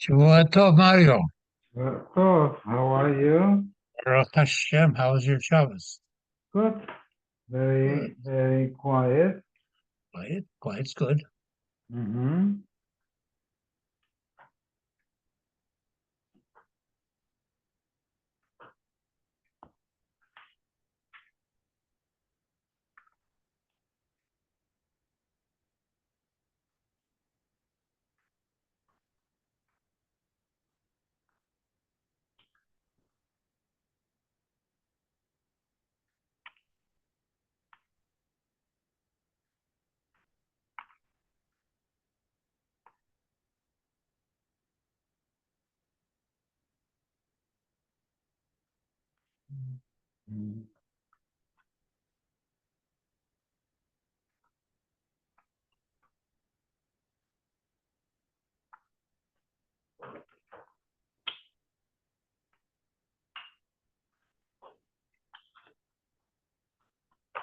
Shavuos Tov, Mario. So, how are you? Baruch Hashem, how was your Shabbos? Good. Good. Very quiet. Quiet. Quiet's good. Mm-hmm.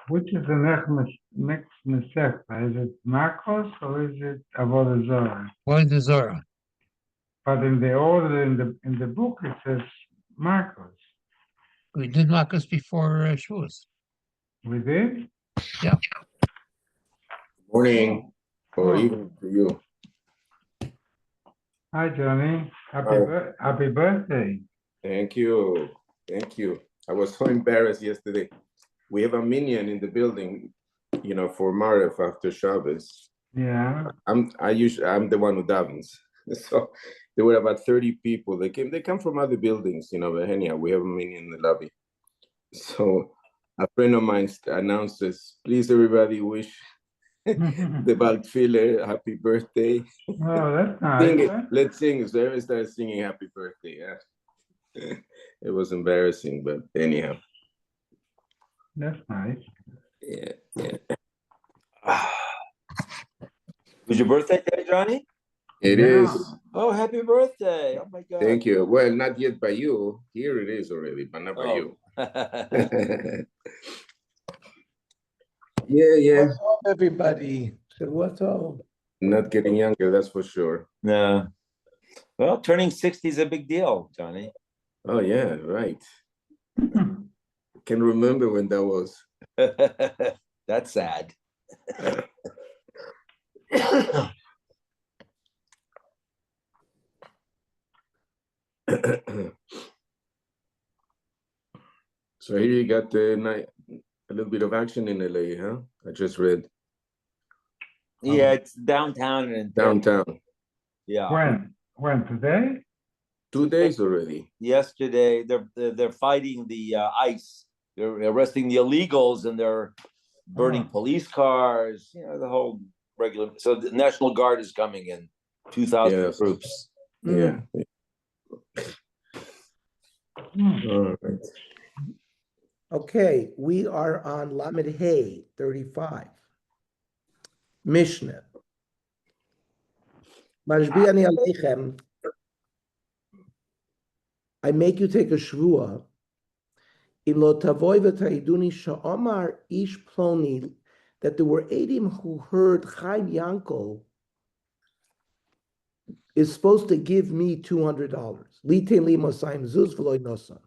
Which is the next Masechta? Is it Makos or is it Avodah Zarah? What is Zorah? But in the order in the book it says Makos. We did Makos before Shavuos. We did? Yeah. Morning or Oh. evening to you. Hi, Johnny. Hi. Happy birthday. Thank you. Thank you. I was so embarrassed yesterday. We have a minion in the building, for Marev after Shabbos. Yeah. I'm the one who davens. So there were about 30 people. They come from other buildings, but anyhow, we have a minion in the lobby. So a friend of mine announces, please everybody wish the Baltfiller happy birthday. Oh, that's nice. Sing it. Let's sing. So everyone started singing happy birthday. Yeah. It was embarrassing, but anyhow. That's nice. Yeah. Was your birthday today, Johnny? It Yeah. is. Oh, happy birthday. Oh my God. Thank you. Well, not yet by you. Here it is already, but not by you. Yeah. What's up, everybody? What's up? Not getting younger, that's for sure. No. Well, turning 60 is a big deal, Johnny. Oh, yeah, right. Can remember when that was. That's sad. So here you got a little bit of action in LA, huh? I just read. Yeah, it's downtown and Downtown. Yeah. When today? 2 days already. Yesterday, they're fighting the ICE. They're arresting the illegals and they're burning police cars. The whole regular. So the National Guard is coming in, 2,000 troops. Yeah. All right. Okay, we are on Lamed Hay 35. Mishnah. Mashbi ani aleichem. I make you take a shvua. Im lo tavoy v'taiduni sha'omar ish ploni, that there were Adim who heard Chaim Yankel is supposed to give me $200. Litein li mosayim zuz v'loy nosan.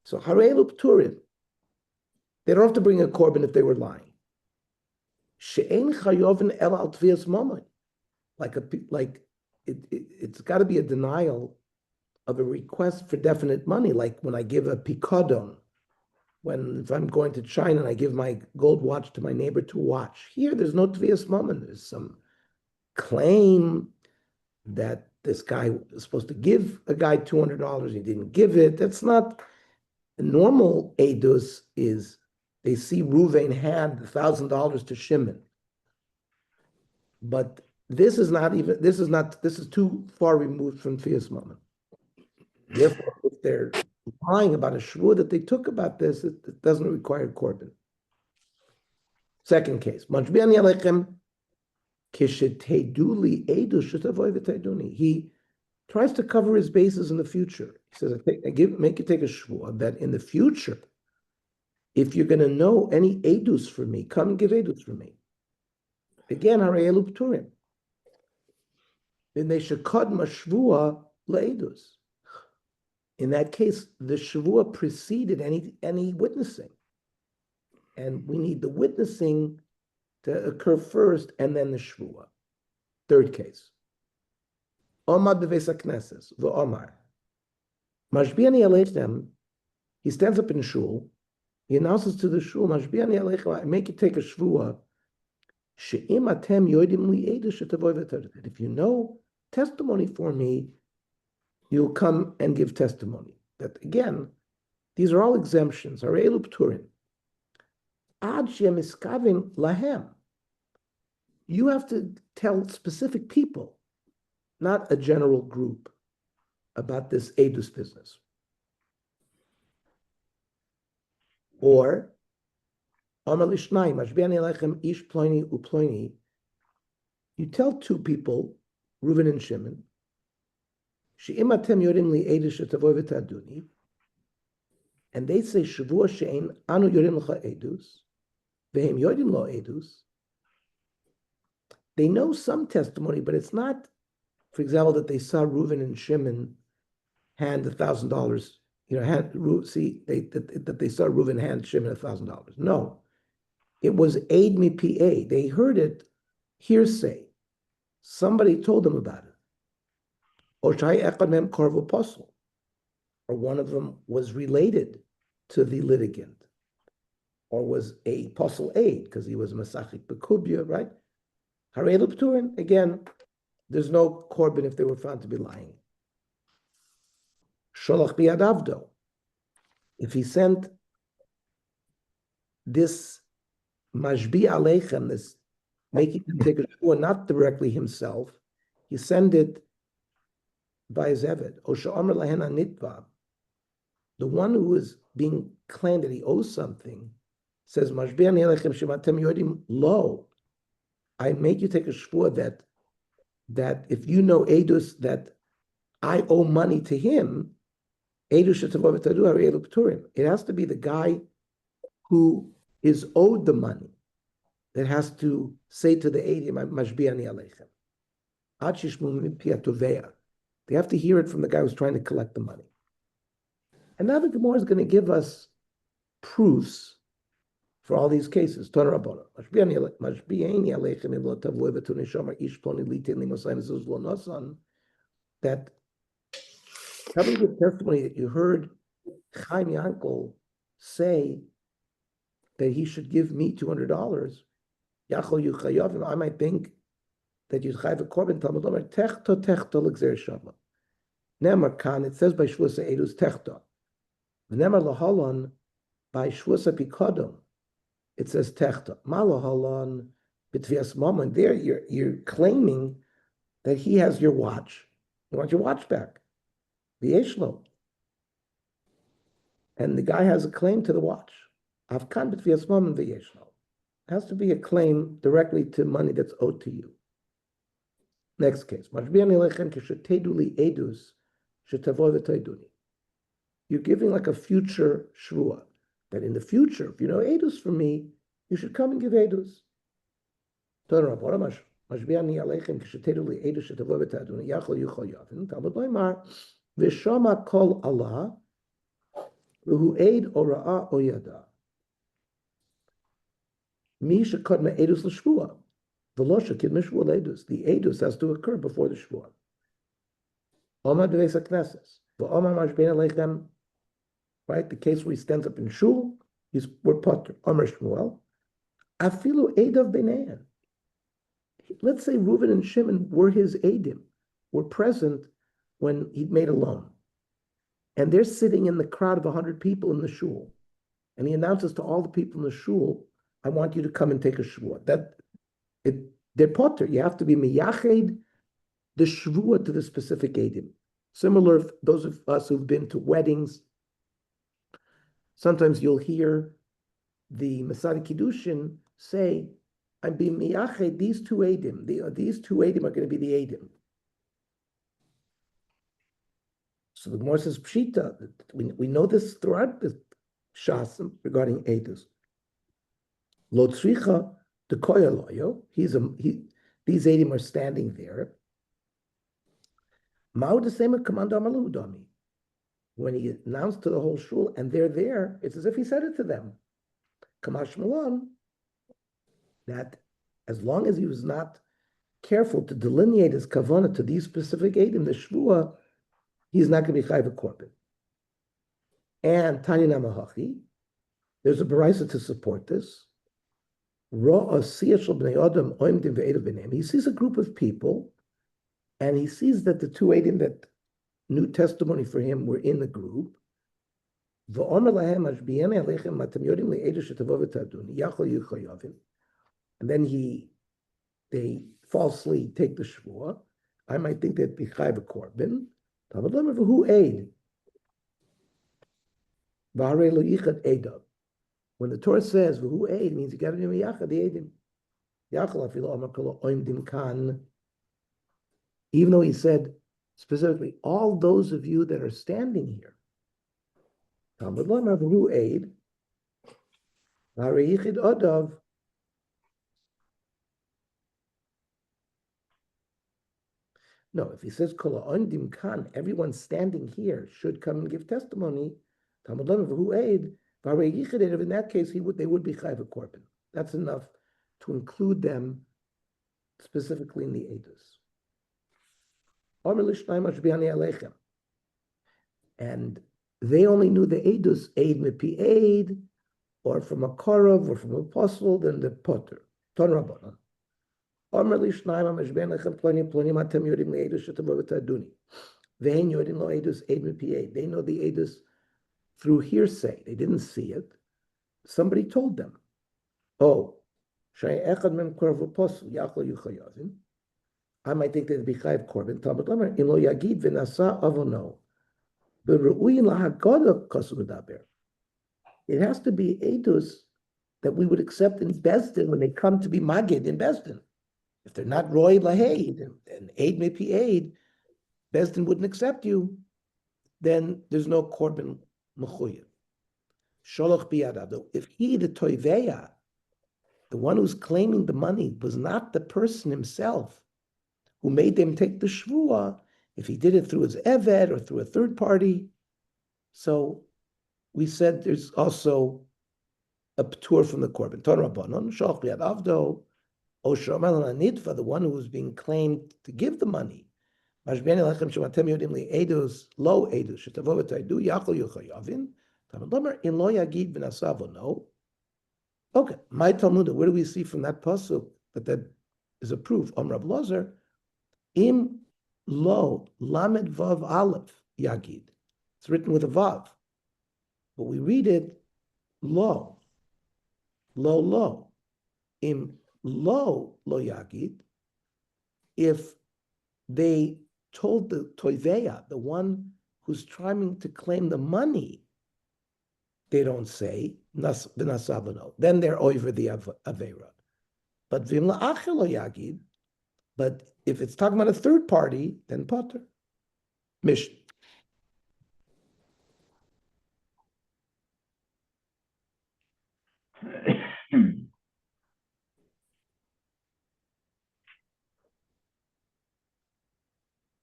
So harelu p'turim. They don't have to bring a korban if they were lying. She'ein chayovin el al tvias mamon. It's got to be a denial of a request for definite money, like when I give a picadon, if I'm going to China and I give my gold watch to my neighbor to watch. Here, there's no tvias mamon. There's some claim that this guy was supposed to give a guy $200, he didn't give it. That's not the normal edus. Is they see Ruvain hand $1,000 to Shimon, but this is too far removed from tvias mamon. Therefore, if they're lying about a shvur that they took about this, it doesn't require korban. Second case, he tries to cover his bases in the future. He says, make you take a shvur that in the future, if you're going to know any edus for me, come and give edus for me. Again, harei elu p'turim. In that case, the shavua preceded any witnessing, and we need the witnessing to occur first, and then the shvua. Third case. Omar beves hakneses v'omar. Mashbiani aleichem. He stands up in shul. He announces to the shul, Mashbiani aleichem, I make you take a shvua. She'im atem yodim li edu shetavoy v'tard. If you know testimony for me, you'll come and give testimony. That again, these are all exemptions. Harelu pturin. Ad she'emiskavin lahem. You have to tell specific people, not a general group, about this edus business. Or, Amar lishnayim, mashbiani alechem ish ploini uploini. You tell two people, Reuven and Shimon, she'im atem yorim li edus shetavoy v'taduni, and they say shavua she'ein anu yorim l'cha edus, vehem yorim lo edus. They know some testimony, but it's not, for example, that they saw Reuven and Shimon hand $1,000. That they saw Reuven hand Shimon $1,000. No, it was aid me pa. They heard it hearsay. Somebody told them about it. Or one of them was related to the litigant, or was a apostle aid because he was Masachik Bekubya, right? Harelu Pturin, again, there's no korban if they were found to be lying. Sholach biyadavdo. If he sent this mashbi aleichem, this making him take a shvua, not directly himself, he sent it by Zeved. O she'omer lahen anitva. The one who is being claimed that he owes something says, mashbi aleichem shematem yodim lo. I make you take a shvua that if you know edus that I owe money to him, it has to be the guy who is owed the money that has to say to the edim, mashbiani aleichem. They have to hear it from the guy who's trying to collect the money. And now the Gemara is going to give us proofs for all these cases. That having the testimony that you heard Chaim Yankel say that he should give me $200, I might think that you'd chayv a korban. Talmud Omer techto l'gzer shama. Nemar kan, it says by shvusa edus techto. Nemar lahalon by shvusa pikodon, it says techto. Ma lahalon b'tvias mamon. There you're claiming that he has your watch. You want your watch back. V'yeshlo. And the guy has a claim to the watch. Avkan b'tvias mamon v'yeshlo. It has to be a claim directly to money that's owed to you. Next case. You're giving like a future shvua, that in the future, if you know edus for me, you should come and give edus. V'shama kol Allah, v'hu eid ora'a oyada. Mi shekod me'edus l'shvua. The edus has to occur before the shvua. Right, the case where he stands up in shul, we're potter. Omer Shmuel. Afilu edav b'nein. Let's say Reuven and Shimon were his edim, were present when he made a loan, and they're sitting in the crowd of 100 people in the shul, and he announces to all the people in the shul, "I want you to come and take a shvua." They're potter. You have to be miyached the shvua to the specific edim. Similar, those of us who've been to weddings, sometimes you'll hear the Masadi Kiddushin say, "I'm being miyached these two edim. These two edim are going to be the edim." So the Gemara says pshita. We know this throughout the Shas regarding edus. Lo tzricha. The koyaloyo, these edim are standing there. Mao the same command Amaludami. When he announced to the whole shul and they're there, it's as if he said it to them. Kamash Malon, that as long as he was not careful to delineate his kavanah to these specific eidim, the shvua, he's not going to be chayv a korban. And Tanya Namahachi, there's a baraisa to support this. He sees a group of people, and he sees that the two eidim that knew testimony for him were in the group. And then they falsely take the shvua. I might think that be chayv a korban. Who aid? When the Torah says who aid, means you got to be yachad the eidim. Even though he said specifically, all those of you that are standing here. Who aid? No, if he says everyone standing here should come and give testimony. Who aid? In that case, they would be chayv a korban. That's enough to include them specifically in the edus. And they only knew the edus aid mipi aid, or from a korov, or from a apostle, then the potter. Ton rabbanon. They know the edus through hearsay. They didn't see it. Somebody told them. Oh, I might think they'd be chayv korban. It has to be edus that we would accept in Besdin when they come to be magid in Besdin. If they're not roy lahaid and aid may be aid, Besdin wouldn't accept you. Then there's no korban mechuyev. Sholach biyadav. If he, the toiveya, the one who's claiming the money, was not the person himself who made them take the shvua, if he did it through his eved or through a third party, so we said there's also a p'tur from the korban. Ton rabbanon sholach biyadavdo o shomel hanidva, the one who was being claimed to give the money. Mashbeni lechem shematem yodim li edus lo edus shetavo v'taydu yachol yuchayavin. In lo yagid v'nasavo, no. Okay, my Talmud, where do we see from that pasuk that is a proof? Rav Lozer, im lo lamed vav aleph yagid. It's written with a vav, but we read it lo, im lo yagid. If they told the toiveya, the one who's trying to claim the money, they don't say v'nasavano. Then they're over the avera. But v'im la'achel lo yagid. But if it's talking about a third party, then potter. Mishnah.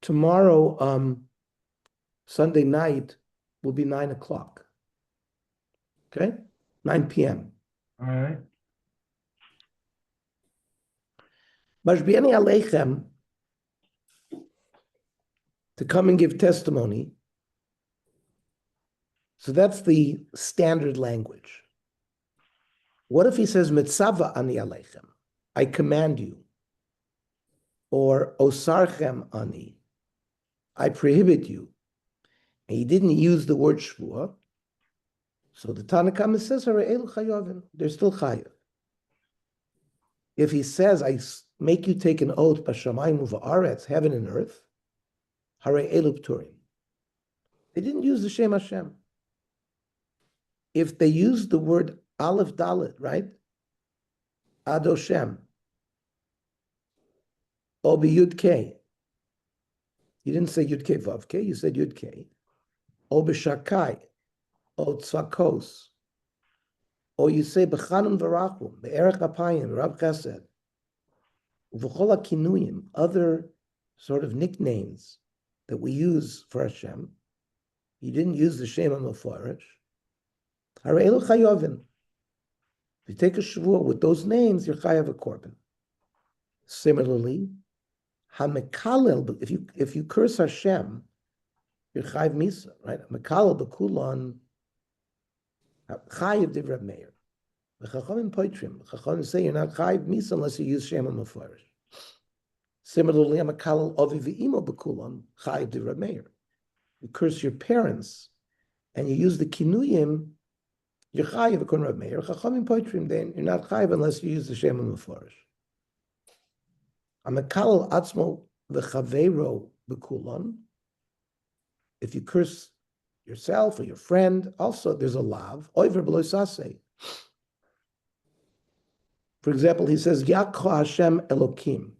Tomorrow, Sunday night, will be 9 o'clock. Okay? 9 p.m. All right. Mashbieni aleichem to come and give testimony. So that's the standard language. What if he says mitzava ani aleichem? I command you. Or osarchem ani, I prohibit you. And he didn't use the word shvua. So the Tanakhama says, they're still chayav. If he says, I make you take an oath, b'shamayim u'va'aretz, heaven and earth, harei elu p'turim. They didn't use the Shem Hashem. If they used the word aleph dalet, right? Adoshem. Or be yud k. You didn't say yud k vav k, you said yud k. Or b'shakai. O tzvakos, or you say b'chanun v'rachum, be'erech apayim, rab chesed, v'chol kinuyim, other sort of nicknames that we use for Hashem, you didn't use the Shem HaMeforish, Hare Elu Chayovin. If you take a Shavuot with those names, you're Chayav a Korban. Similarly, HaMekalel, but if you curse Hashem, you're Chayav Misa, right? Mekalel B'Kulon, Chayav Divrei Meir. The Chachamim Poitrim. Chachamim say you're not Chayav Misa unless you use Shem HaMeforish. Similarly, HaMekalel Avi V'Imo B'Kulon, Chayav Divrei Meir. You curse your parents, and you use the Kinuyim, you're Chayav according to Rav Meir. Chachamim Poitrim, then you're not Chayav unless you use the Shem HaMeforish. HaMekalel Atzmo V'Chaveiro B'Kulon. If you curse yourself or your friend, also there's a lav. Oiver b'lo saseh. For example, he says, Yakcha Hashem Elokim.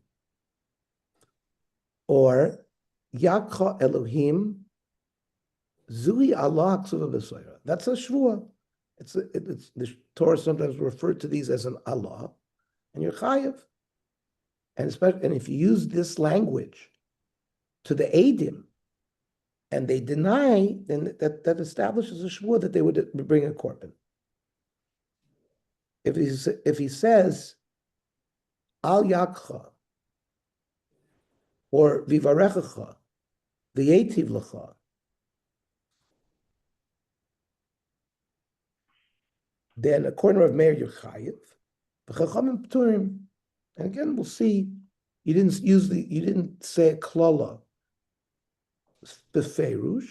Or, Yakcha Elohim Zui Allah Ksuva B'Soira. That's a shvua. It's the Torah sometimes referred to these as an Allah, and you're chayiv. And if you use this language to the Eidim, and they deny, then that establishes a shvua that they would bring a korban. If he says Al Yakcha or Vivarechacha, V'yetiv Lecha, then according to Rav Meir, you're chayiv. V'chachamim p'turim. And again, we'll see. You didn't say a klala b'feirush.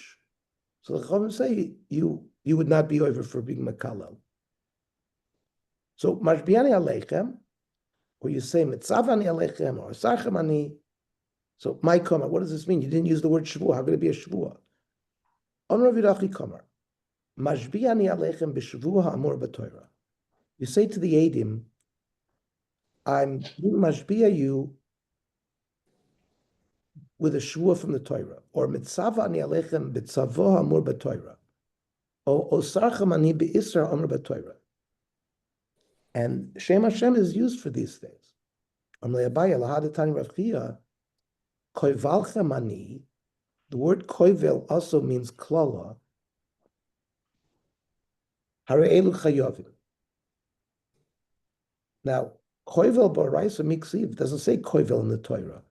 So the chachamim say you would not be over for being makalel. So mashbiani aleichem, or you say mitzavani aleichem or sarchem ani. So my comment, what does this mean? You didn't use the word shvua. How could it be a shvua? Amar v'rachi kamar. Mashbiani aleichem b'shvua ha'amur b'Torah. You say to the Eidim, I'm mashbia you with a shvua from the Torah, or mitzava ani alechem b'tzavo ha'amur b'Torah, or osarchem ani b'isra amur b'Torah. And Shem Hashem is used for these things. Amle Abaya lahadetani Rav Chia, koivalchem ani. The word koivel also means klala. Hare elu chayovim. Now, koivel b'oraisa miksiv doesn't say koivel in the Torah.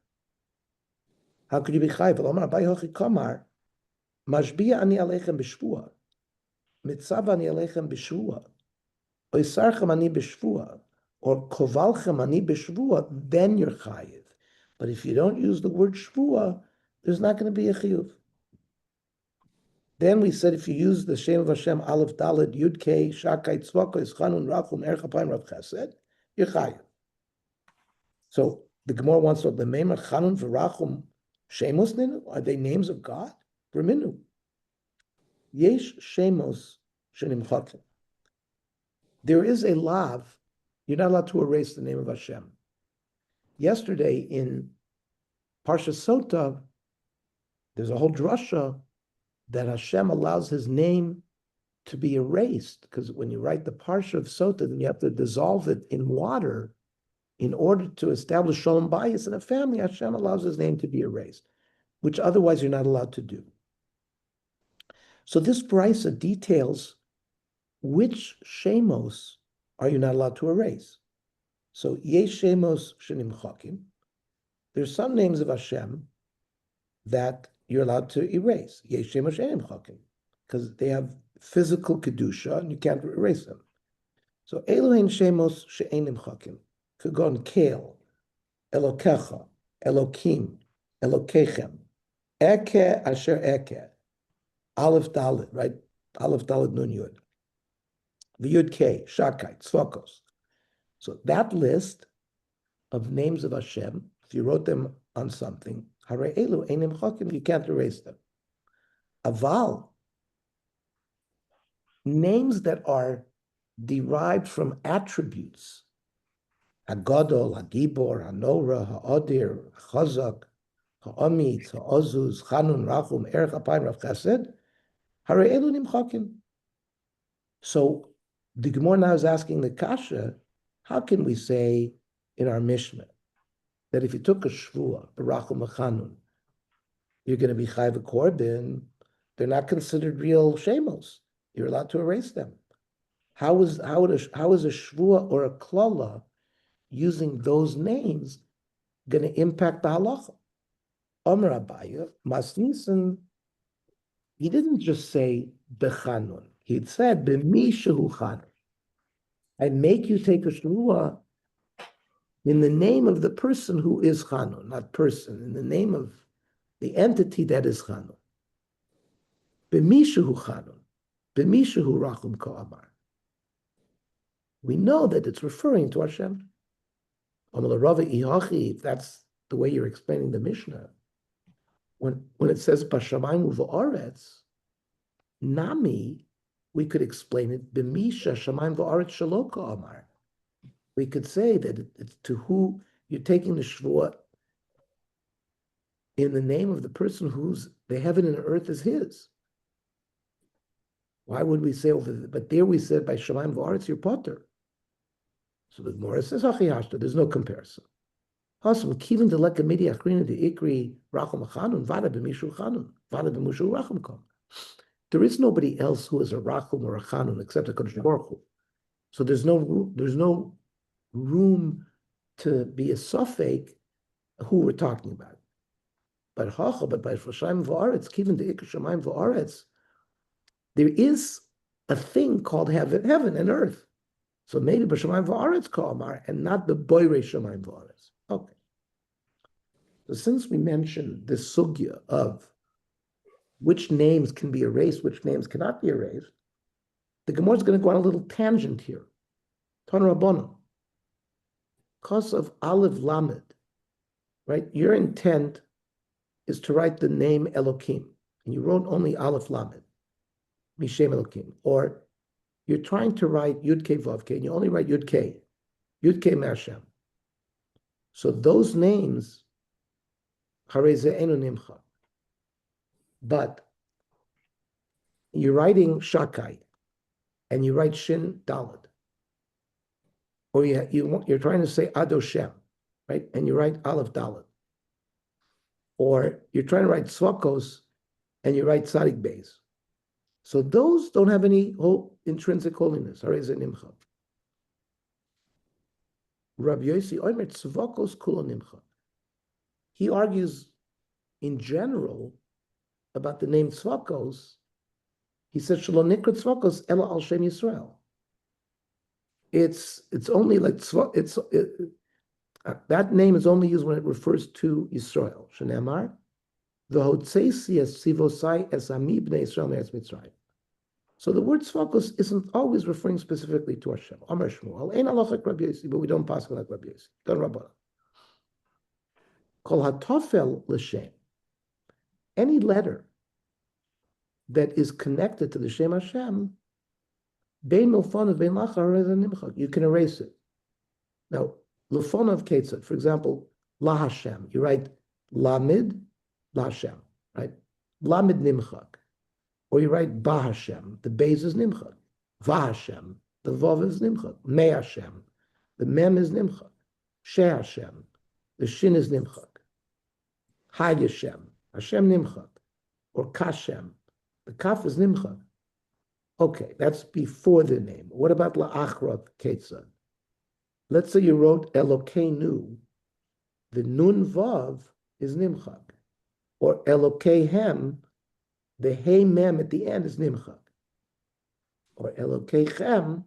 How could you be chayvel? Omar Abai hochi kamar, mashbia ani alechem b'shvua, mitzav ani alechem b'shvua, oisarchem ani b'shvua, or kovalchem ani b'shvua, then you're chayiv. But if you don't use the word shvua, there's not going to be a chiyuv. Then we said if you use the Shem of Hashem, Aleph, Daled, Yud, Kei, Shakai, Tzvaka, Ischanun, Rachum, Erech Apayim, Rav Chesed, you're chayiv. So the Gemara wants to know, the Meimer, Chanun, V'Rachum, Shemos Ninu? Are they names of God? Breminu. Yesh Shemos Shenimchakim. There is a lav, you're not allowed to erase the name of Hashem. Yesterday in Parsha Sota, there's a whole drasha that Hashem allows his name to be erased, because when you write the Parsha of Sota, then you have to dissolve it in water in order to establish shalom bayis in a family. Hashem allows his name to be erased, which otherwise you're not allowed to do. So this brisa details which shemos are you not allowed to erase. So yesh shemos shenimchakim. There's some names of Hashem that you're allowed to erase. Yesh shemos shenimchakim, because they have physical kedusha and you can't erase them. So Elohein shemos she'enimchakim. Kagon Kel, Elokecha, Elokim, Elokechem, Eke Asher Eke, Aleph Dalet, right? Aleph Dalet Nun Yud, V'Yud Kei, Shakai, Tzvokos. So that list of names of Hashem, if you wrote them on something, Hare Elu Einim Chakim, you can't erase them. Aval, names that are derived from attributes, Hagadol, Hagibor, Hanora, Ha'odir, Chazak, Ha'omit, Ha'ozuz, Chanun, Rachum, Erech Apayim, Rav Chesed, Hare Elu Nimchakim. So the Gemara now is asking the Kasha, how can we say in our Mishnah that if you took a Shvua, Barachum Chanun, you're going to be chayv korban. They're not considered real shemos. You're allowed to erase them. How is a shvua or a klala using those names going to impact the halacha? Omer Abaye, Masnisen, he didn't just say bechanun. He said b'mishu chanun. I make you take a shvua in the name of the person who is chanun, not person, in the name of the entity that is chanun. B'mishu chanun, b'mishu rachum ka'amar. We know that it's referring to Hashem. If that's the way you're explaining the Mishnah, when it says Bashamayim v'aretz, Nami, we could explain it b'misha shamayim v'aretz shelo ka'amar. We could say that it's to who you're taking the shvua in the name of the person whose the heaven and earth is his. Why would we say over there? But there we said by shamayim v'aretz you're potter. So the Gemara says achiyashta. There's no comparison. Hasam kivin de lekamidi achrina de ikri rachum chanun vada b'mishu chanun vada b'mishu rachum kom. There is nobody else who is a rachum or a chanun except a Kodesh Baruch Hu. So there's no room to be a sofek who we're talking about. But by Shoshaim v'aretz kivin de ikri shamayim v'aretz, there is a thing called heaven and earth. So maybe b'shamayim v'aretz ka'amar and not the boirei shamayim v'aretz. Okay. So since we mentioned this sugya of which names can be erased, which names cannot be erased, the Gemara is going to go on a little tangent here. Tana Rabbanan. Because of Aleph Lamed, right? Your intent is to write the name Elokim, and you wrote only Aleph Lamed, Mishem Elokim, or you're trying to write Yud K Vav K, and you only write Yud K Me'Hashem. So those names, Harei Ze'enu Nimcha. But you're writing Shakai, and you write Shin Dalad. Or you're trying to say Adoshem, right? And you write Aleph Dalad. Or you're trying to write Svakos, and you write Tzadik Beis. So those don't have any intrinsic holiness. Rabbi Yossi Omer Tzvakos Kulo Nimcha. He argues in general about the name Tzvakos. He says Shelo Nikra Tzvakos Ela Al Shem Yisrael. It's only like that name is only used when it refers to Yisrael. Shenemar v'hotzeisi es sivosai es ami bnei Yisrael me'eretz Mitzrayim. So the word Tzvakos isn't always referring specifically to Hashem. Amar Shmuel, ein halachak Rabbi Yossi, but we don't pass like Rabbi Yossi. Don't Rabbanan. Kol hatofel l'shem. Any letter that is connected to the Shem Hashem, bein milfonov bein lachar, you can erase it. Now, Lufonov Ketzat, for example, La Hashem, you write Lamid, La Hashem, right? Lamid Nimchak. Or you write Ba Hashem, the Beis is Nimchak. Va Hashem, the Vav is Nimchak. Me Hashem, the Mem is Nimchak. She Hashem, the Shin is Nimchak. Hay Hashem, Hashem Nimchak. Or Kashem, the Kaf is Nimchak. Okay, that's before the name. What about La'achrot Ketzad? Let's say you wrote Elokeinu, the Nun Vav is Nimchak. Or Elokehem, the Hey Mem at the end is Nimchak. Or Elokechem,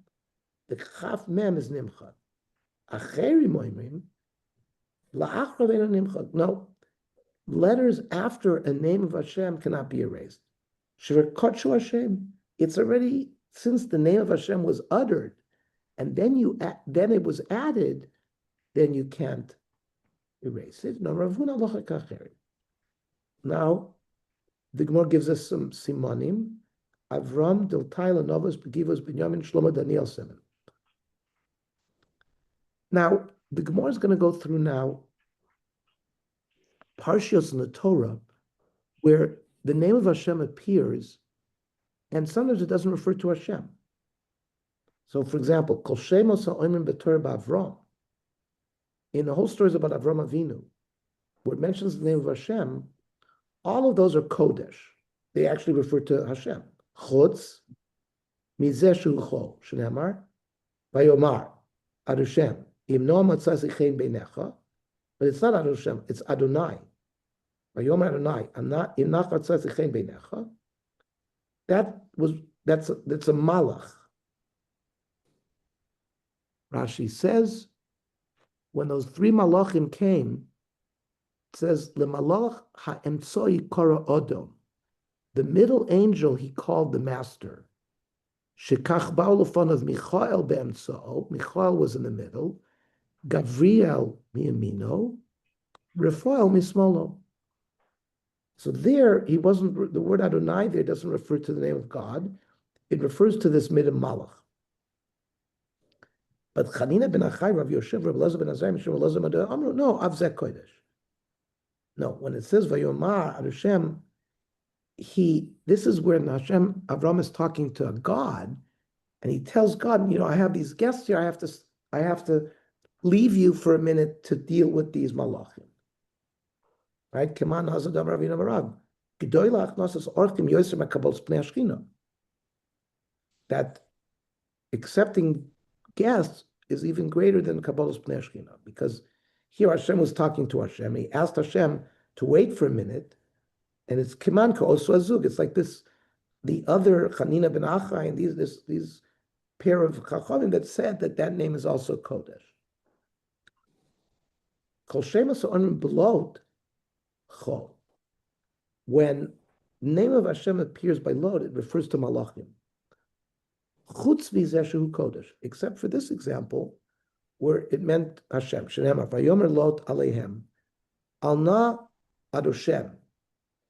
the Chaf Mem is Nimchak. Acheri Moimrim, La'achra Ve'enu Nimchak. No, letters after a name of Hashem cannot be erased. Shverkotshu Hashem, it's already, since the name of Hashem was uttered, and then it was added, then you can't erase it. No, Ravuna Locha Kacheri. Now, the Gemara gives us some simonim. Avram, Diltai, Novos, Begivos, Binyamin, Shlomo, Daniel, Semen. Now, the Gemara is going to go through now parshios in the Torah where the name of Hashem appears, and sometimes it doesn't refer to Hashem. So, for example, Kol Shemos HaOimrim B'Torah B'Avram. In the whole stories about Avram Avinu, where it mentions the name of Hashem, All of those are Kodesh. They actually refer to Hashem. Chutz, mizeh shu chol, shneimar, vayomar, ad Hashem, im no matzah zichein beinecha, but it's not ad Hashem, it's Adonai. Vayomar Adonai, im nach matzah zichein beinecha. That's a malach. Rashi says, when those three malachim came, it says, Lemalach ha'emtzoi kara odom. The middle angel he called the master. Shekach ba'u of Michael be'emtzoo. Michael was in the middle. Gavriel miyamino. Raphael mismolo. So there, he wasn't, the word Adonai there doesn't refer to the name of God. It refers to this middle malach. But Chanina ben Achai, Rav Yosef, Rav Elazar ben Azai, Mishra Elazar ben Amru, no, Avzeh Kodesh. No, when it says Vayomar ad Hashem, this is where Hashem, Avram is talking to God, and he tells God, I have these guests here, I have to leave you for a minute to deal with these malachim. Right? Keman Hazadam Ravina Marav. Gedoylach Nosas Orchim Yosef Makabos Pnei Ashchina. That accepting guests is even greater than Kabbalas Pnei Ashchina, because here Hashem was talking to Hashem. He asked Hashem to wait for a minute, and it's Kiman Ka'osu Azug. It's like this, the other Chanina ben Achai and these pair of Chachamim that said that name is also Kodesh. Kol Shemas Onim Belot Chol. When the name of Hashem appears by Lod, it refers to Malachim. Chutz v'zeh shehu Kodesh, except for this example, where it meant Hashem. Shenemar vayomer Lot aleihem, al na ad Hashem,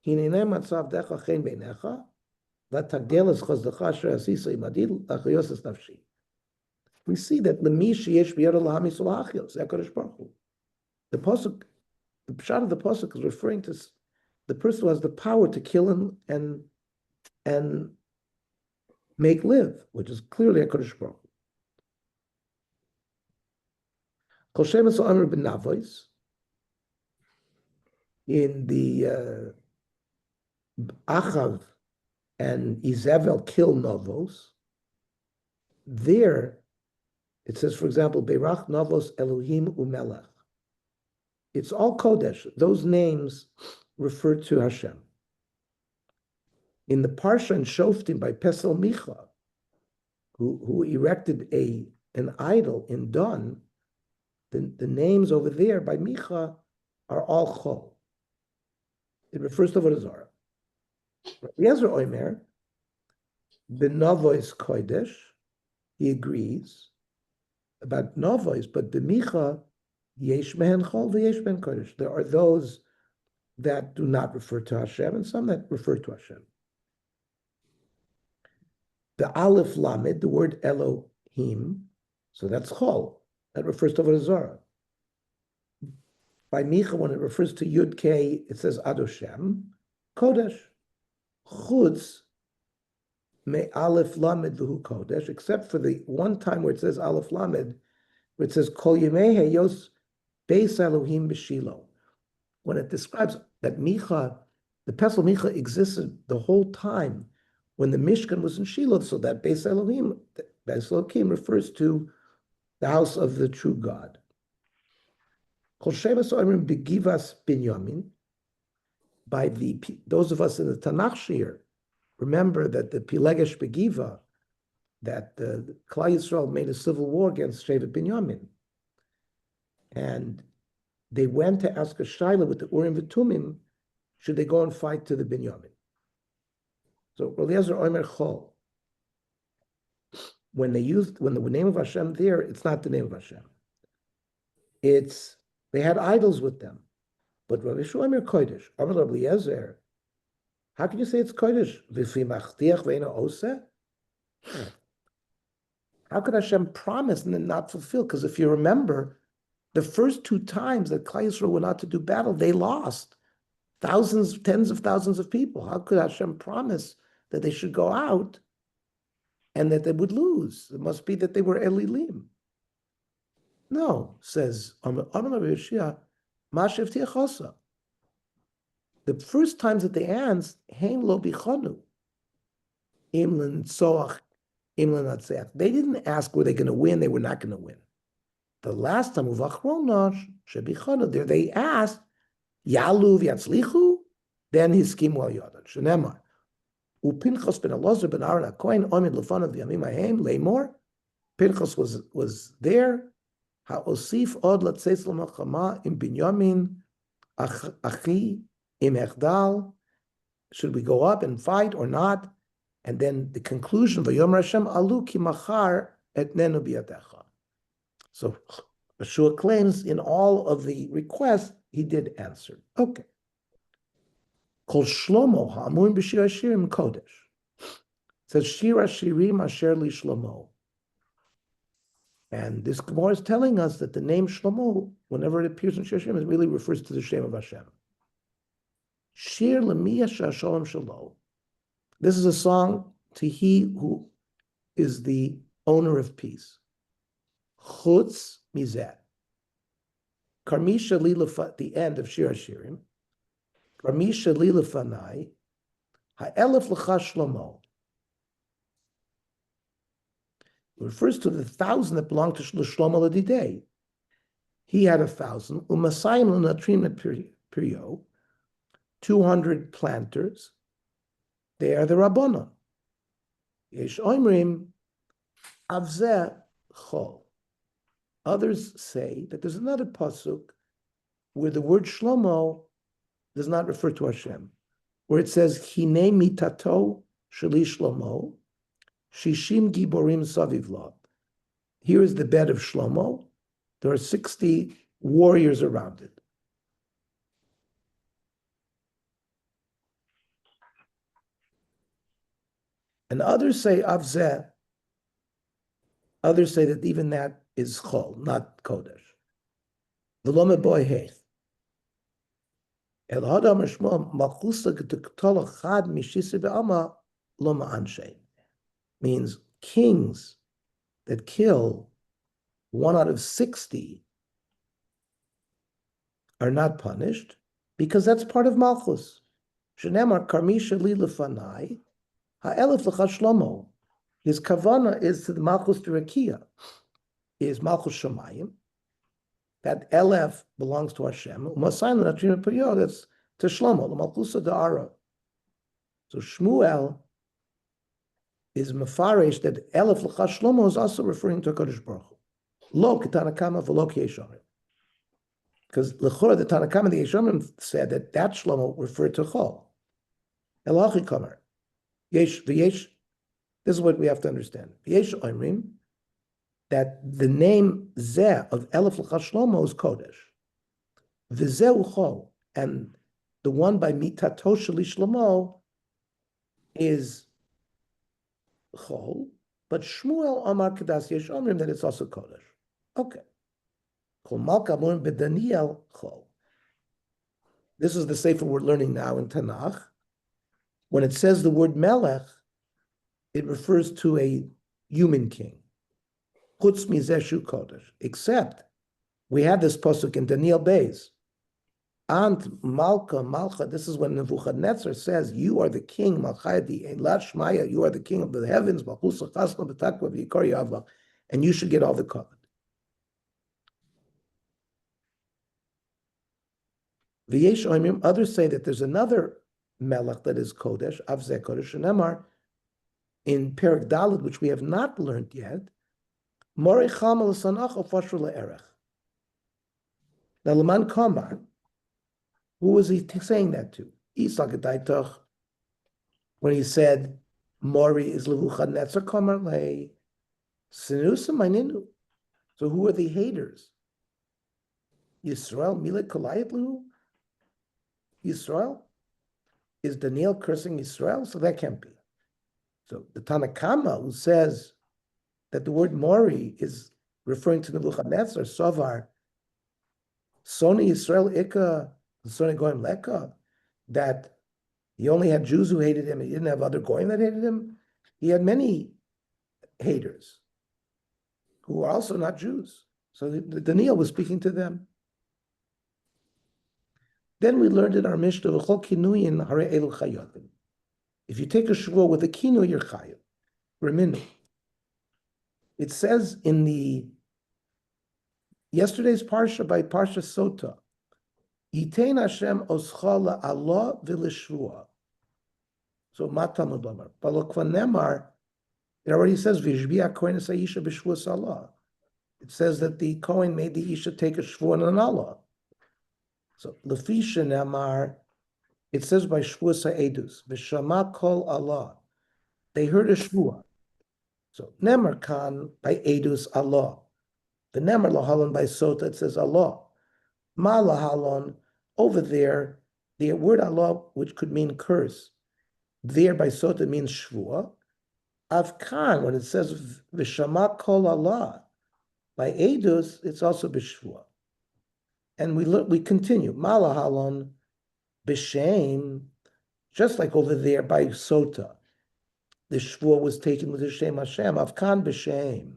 hineinei matzav decha chen beinecha, v'tagdel es chazdecha asher asisa imadil achayos es nafshi. We see that l'mi sheyesh b'yad lahami solachil, zeh HaKadosh Baruch Hu. The pasuk, the pshat of the pasuk is referring to the person who has the power to kill and make live, which is clearly HaKadosh Baruch Hu. Kol shemes ha'omer b'navois, in the Achav and Izebel kill Novos, there it says, for example, Beirach Novos Elohim Umelech. It's all Kodesh. Those names refer to Hashem. In the Parsha and Shoftim by Pesel Micha, who erected an idol in Don, the names over there by Micha are all Chol. It refers to Avodah Zarah. Yezer Omer, the Novois Kodesh, he agrees about Novois, but the Micha, Yesh Mehen Chol v'Yesh Ben Kodesh. There are those that do not refer to Hashem and some that refer to Hashem. The Aleph Lamed, the word Elohim, so that's Chol, that refers to Avodah Zarah. By Micha, when it refers to Yud Kei, it says Ad Hashem, Kodesh. Chutz me Aleph Lamed v'hu Kodesh, except for the one time where it says Aleph Lamed, where it says Kol Yemei Heyos Beis Elohim B'Shilo. When it describes that Micha, the Pesel Micha existed the whole time when the Mishkan was in Shiloh, so that Beis Elohim, Beis Elohim refers to the house of the true God. Kol Shemas Oimrim Begivas Binyamin, by those of us in the Tanakh Shir, remember that the Pilegesh Begiva, that the Klal Yisrael made a civil war against Shevet Binyamin. And they went to ask a Shaila with the Urim V'Tumim, should they go and fight to the Binyamin? So Eliezer Omer Chol, when the name of Hashem there, it's not the name of Hashem. They had idols with them. But Rabbi Yeshua Omer Kodesh, Amar Rabbi Eliezer, how can you say it's Kodesh? V'fi machtiach ve'ena oseh? How could Hashem promise and then not fulfill? Because if you remember, the first two times that Klal Yisrael went out to do battle, they lost thousands, tens of thousands of people. How could Hashem promise that they should go out and that they would lose? It must be that they were Elilim. No, says Amar Rabbi Yeshua, Ma shevtiach osa. The first times that they asked, Hein lo bichonu, imlan soach, imlan atzeach. They didn't ask were they going to win, they were not going to win. The last time, uvachronosh, shebichonu, there they asked, Yalu v'yatzlichu, then his scheme wal yodan. Shenemar. Upinchas ben Elazar ben Aaron HaKohen omid lefanav v'yamim hahem leimor. Pinchas was there. Ha'osif od latzeis l'machama im binyamin achi im echdal. Should we go up and fight or not? And then the conclusion, v'yomer Hashem alu ki machar etnenu biyadecha. So Yeshua claims in all of the requests, he did answer. Okay. Kol Shlomo ha'amurim b'shir hashirim kodesh. It says shir hashirim asher li Shlomo. And this Gemara is telling us that the name Shlomo, whenever it appears in Shir Hashirim, it really refers to the Shem of Hashem. Shir l'miyah shalom shalo. This is a song to he who is the owner of peace. Chutz mizeh. Karmisha lilafa, the end of Shir Hashirim. Karmisha lilafanai. Ha'elef l'cha Shlomo. It refers to the 1,000 that belonged to Shlomo Ladidei. He had 1,000. Umasayim l'natrim perio. 200 planters. They are the Rabbanon. Yesh oimrim avzeh chol. Others say that there's another pasuk where the word Shlomo does not refer to Hashem, where it says Hine mitato sheli Shlomo shishim giborim saviv lo. Here is the bed of Shlomo. There are 60 warriors around it. And others say avzeh. Others say that even that is chol, not kodesh. V'lo meboy heich. El hadam shmo malchusa g'tektol chad mishisa be'ama lo ma'anshe. Means kings that kill 1 out of 60 are not punished because that's part of malchus. Shenemar karmisha li lefanai ha'elef l'cha Shlomo. His kavana is to the malchus d'rakia, is malchus shamayim. That elef belongs to Hashem. Umasayim l'natrim perio, that's to Shlomo, the malchusa da'ara. So Shmuel is mafarish that elef l'cha Shlomo is also referring to HaKadosh Baruch Hu. Lo k'tanakama v'lo k'yeshomim. Because l'chora the Tanakama, the Yeshomim said that Shlomo referred to Chol. Elachi kamer. Yesh v'yesh. This is what we have to understand. V'yesh oimrim, that the name Zeh of Elef L'cha Shlomo is Kodesh. V'zeh Chol, and the one by Mitato Sheli Shlomo is Chol, but Shmuel Amar Kedas Yesh Omrim that it's also Kodesh. Okay. Kol Malka Amurim B'Daniel Chol. This is the sefer we're learning now in Tanakh. When it says the word Melech, it refers to a human king. Chutz mizeshu kodesh. Except we had this pasuk in Daniel Beis. Ant Malcha. This is when Nebuchadnezzar says, "You are the king, Malchaydi Elad Shmaya. You are the king of the heavens, Malchusa Chasna B'Takva V'Yikar Yavla, and you should get all the covet." V'yesh oimim. Others say that there's another Melech that is kodesh, Avzeh Kodesh, and Emar in Perek Daled, which we have not learned yet. Morei Chamal Sanach Ofashru LeErech. Now, Laman Kamar, who was he saying that to? Isaac Daitoch, when he said, Mori is Levuchadnezzar Kamar Le Sinusa Maininu. So who are the haters? Yisrael Milet Kolayat Lehu? Yisrael? Is Daniel cursing Yisrael? So that can't be. So the Tanakama, who says that the word Mori is referring to Nebuchadnezzar, Sovar, Soni Yisrael Ika, Soni Goyim Leka, that he only had Jews who hated him, he didn't have other Goyim that hated him. He had many haters who are also not Jews. So Daniel was speaking to them. Then we learned in our Mishnah, V'chol kinuyin harei elu chayavim. If you take a shvuah with a kinu, you're chayav. Reminu. It says in the yesterday's parsha by Parsha Sota, Yitein Hashem oscha la'Allah v'l'shvuah. So matamud lamar. Balokvan nemar, it already says v'yishbiya kohen es ha'isha b'shvuas Allah. It says that the kohen made the isha take a shvuah on Allah. So lefisha nemar, it says by shvuas ha'edus v'shama kol Allah. They heard a shvuah. So nemar kan by edus Allah. The nemar lahalon by sota, it says Allah. Ma lahalon, over there, the word Allah, which could mean curse, there by sota means shvuah. Avkan, when it says v'shama kol Allah, by edus, it's also b'shvuah. And we continue. Ma lahalon b'shem, just like over there by sota, the shvuah was taken with the Shem Hashem. Avkan b'shem.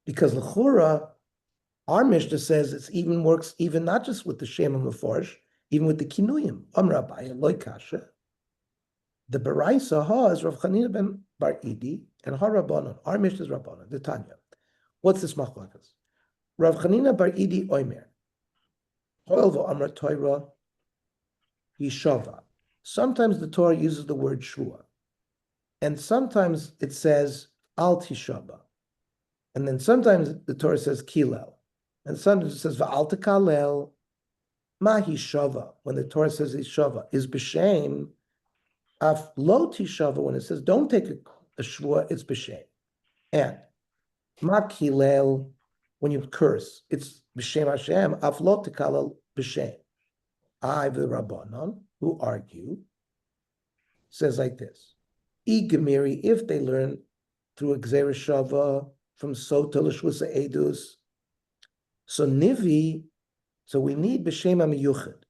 Because l'chura, our Mishnah says it even works even not just with the Shem HaMeforsh, even with the Kinuyim. Amar Abaye loy kasha. The Baraisa ha is Rav Chanina ben Bar Idi and ha Rabbanon. Our Mishnah is Rabbanon, the Tanya. What's this machlokes? Rav Chanina Bar Idi oimer. Hoel v'amar Torah yishava. Sometimes the Torah uses the word shua, and sometimes it says al tishaba, and then sometimes the Torah says kilel, and sometimes it says va'al tekalel. Ma hishava, when the Torah says hishava, is b'shem. Af lo tishava, when it says don't take a shvua, it's b'shem. And ma kilel, when you curse, it's b'shem Hashem. Af lo tekalel b'shem. I, the Rabbanon, who argue, says like this: Igemiri, if they learn through a Gzera Shava from Sota l'Shvusa Edus, so Nivi, so we need B'Shem HaMiyuchad.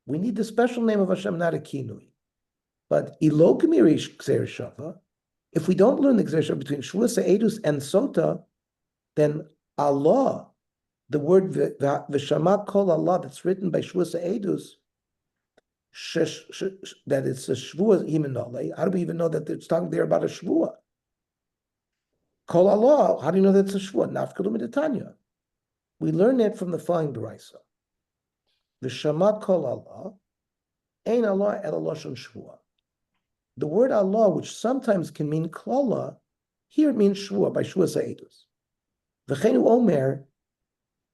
We need the special name of Hashem, not a Kinui. But Ilo Gemiri Gzera Shava, if we don't learn the Gzera Shava between Shvusa Edus and Sota, then Allah, the word V'Shama Kol Allah that's written by Shvusa Edus, that it's a Shvuah Himenole. How do we even know that it's talking there about a Shvuah? Kol Allah, how do you know that's a Shvuah? Nafkalu Meditanya. We learn it from the following Baraisa. V'Shama Kol Allah, Ein Allah El Lashon Shvuah. The word Allah, which sometimes can mean Klala, here it means Shvuah, by Shvuah Sa'edus. V'chenu Omer,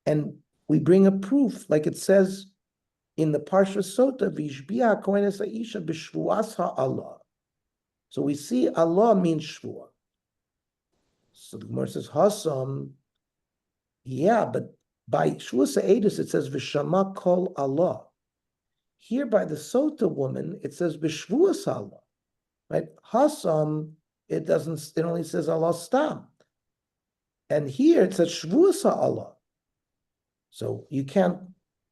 and we bring a proof, like it says in the Parsha Sota, V'ishbiya kohen es ha'isha b'shvuas ha'Allah. So we see Allah means Shvuah. So the Gemara says, Hasam, yeah, but by Shvuas ha'edus it says V'shama kol Allah. Here by the Sota woman, it says B'shvuas Allah. Right? Hasam, it only says Allah stam. And here it says Shvuas ha'Allah. So you can't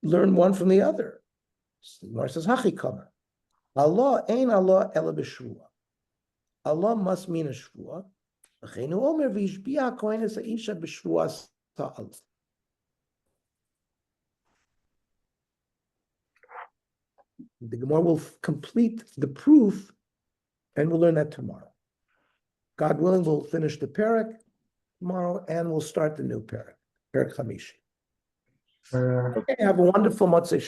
learn one from the other. So the Gemara says, Hachikamer. Allah ain't Allah ela b'shvuah. Allah must mean a shvuah. V'cheinu omer v'yishbiya kohen es ha'isha b'shvuas ha'Allah. The Gemara will complete the proof, and we'll learn that tomorrow. God willing, we'll finish the parak tomorrow, and we'll start the new parak, parak Chamishi. Okay, have a wonderful Motzei